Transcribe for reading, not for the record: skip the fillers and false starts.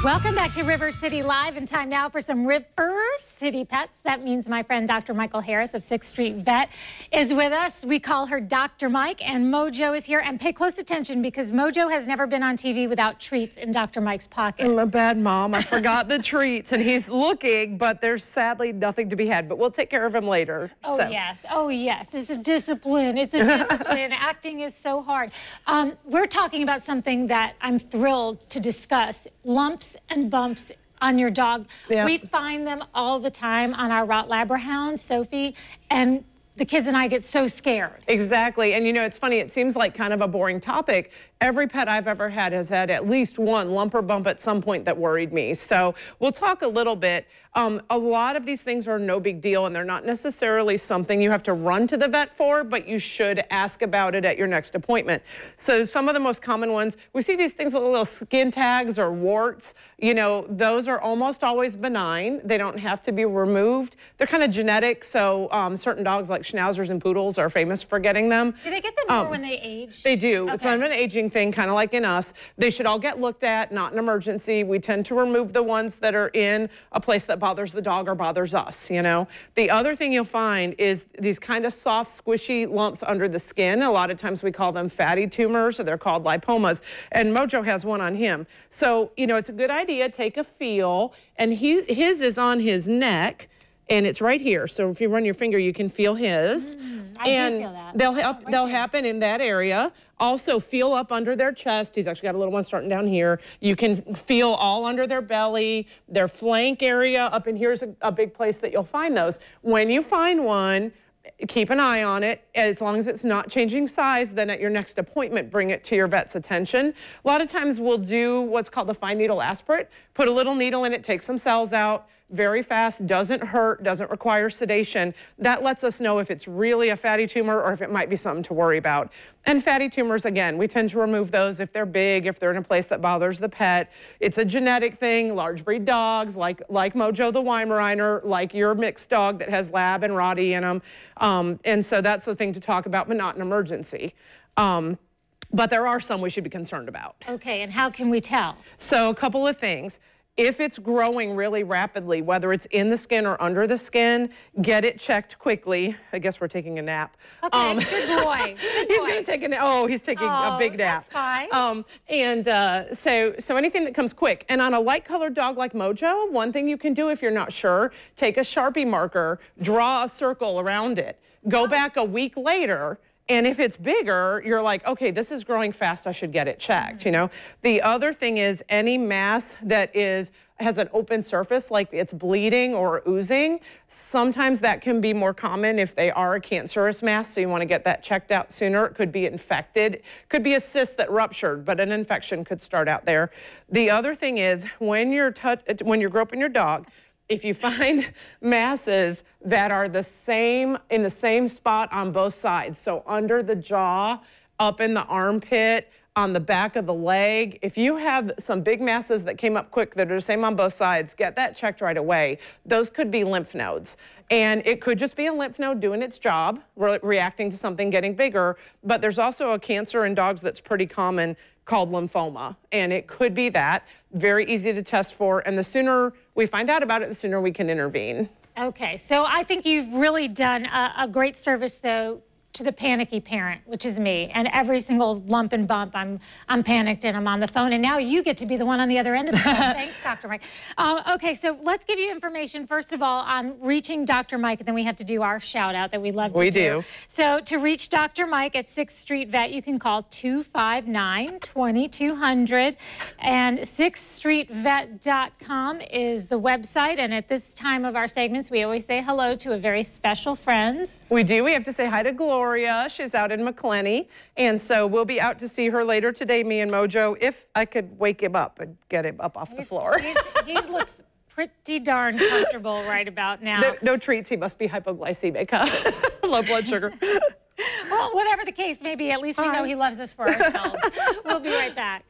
Welcome back to River City Live, and time now for some River City pets. That means my friend Dr. Michael Harris of 6th Street Vet is with us. We call her Dr. Mike, and Mojo is here. And pay close attention because Mojo has never been on TV without treats in Dr. Mike's pocket. I'm a bad mom. I forgot the treats, and he's looking, but there's sadly nothing to be had. But we'll take care of him later. Oh, so. Yes. Oh, yes. It's a discipline. It's a discipline. Acting is so hard. We're talking about something that I'm thrilled to discuss. Lumps and bumps on your dog. Yeah. We find them all the time on our Rottweiler hound, Sophie, and the kids and I get so scared. Exactly. And you know, it's funny, it seems like kind of a boring topic. Every pet I've ever had has had at least one lump or bump at some point that worried me. So we'll talk a little bit. A lot of these things are no big deal, and they're not necessarily something you have to run to the vet for, but you should ask about it at your next appointment. So some of the most common ones, we see these things with little skin tags or warts. You know, those are almost always benign. They don't have to be removed. They're kind of genetic, so certain dogs like Schnauzers and Poodles are famous for getting them. Do they get them more when they age? They do. Okay. It's kind of an aging thing, kind of like in us. They should all get looked at, not an emergency. We tend to remove the ones that are in a place that bothers the dog or bothers us, you know. The other thing you'll find is these kind of soft, squishy lumps under the skin. A lot of times we call them fatty tumors, or they're called lipomas, and Mojo has one on him. So, you know, it's a good idea, take a feel, and his is on his neck, and it's right here. So if you run your finger, you can feel his. I do feel that. They'll happen in that area. Also feel up under their chest. He's actually got a little one starting down here. You can feel all under their belly, their flank area. Up in here's a big place that you'll find those. When you find one, keep an eye on it. As long as it's not changing size, then at your next appointment, bring it to your vet's attention. A lot of times we'll do what's called the fine needle aspirate. Put a little needle in it, take some cells out, very fast, doesn't hurt, doesn't require sedation. That lets us know if it's really a fatty tumor or if it might be something to worry about. And fatty tumors, again, we tend to remove those if they're big, if they're in a place that bothers the pet. It's a genetic thing. Large breed dogs, like Mojo the Weimaraner, like your mixed dog that has Lab and Rottie in them. And so that's the thing to talk about, but not an emergency. But there are some we should be concerned about. Okay, and how can we tell? So a couple of things. If it's growing really rapidly, whether it's in the skin or under the skin, get it checked quickly. I guess we're taking a nap. Okay, good boy. He's going to take a nap. Oh, he's taking a big nap. That's fine. So anything that comes quick. And on a light-colored dog like Mojo, one thing you can do if you're not sure, take a Sharpie marker, draw a circle around it. Go back a week later, and if it's bigger, you're like, okay, this is growing fast, I should get it checked, you know? The other thing is any mass that has an open surface, like it's bleeding or oozing, sometimes that can be more common if they are a cancerous mass, so you want to get that checked out sooner. It could be infected. It could be a cyst that ruptured, but an infection could start out there. The other thing is when you're groping your dog, if you find masses that are in the same spot on both sides, so under the jaw, up in the armpit, on the back of the leg, if you have some big masses that came up quick that are the same on both sides, get that checked right away. Those could be lymph nodes. And it could just be a lymph node doing its job, reacting to something getting bigger, but there's also a cancer in dogs that's pretty common called lymphoma, and it could be that. Very easy to test for, and the sooner we find out about it, the sooner we can intervene. Okay, so I think you've really done a great service, though, to the panicky parent, which is me, and every single lump and bump, I'm panicked and I'm on the phone, and now you get to be the one on the other end of the phone. Thanks, Dr. Mike. Okay, so let's give you information, first of all, on reaching Dr. Mike, and then we have to do our shout out that we love to do. We do. So to reach Dr. Mike at 6th Street Vet, you can call 259-2200, and 6thstreetvet.com is the website, and at this time of our segments, we always say hello to a very special friend. We do. We have to say hi to Gloria. She's out in McClenny, and so we'll be out to see her later today, me and Mojo, if I could wake him up and get him up off the floor. He looks pretty darn comfortable right about now. No treats. He must be hypoglycemic, huh? Low blood sugar. Well, whatever the case may be, at least we know he loves us for ourselves. We'll be right back.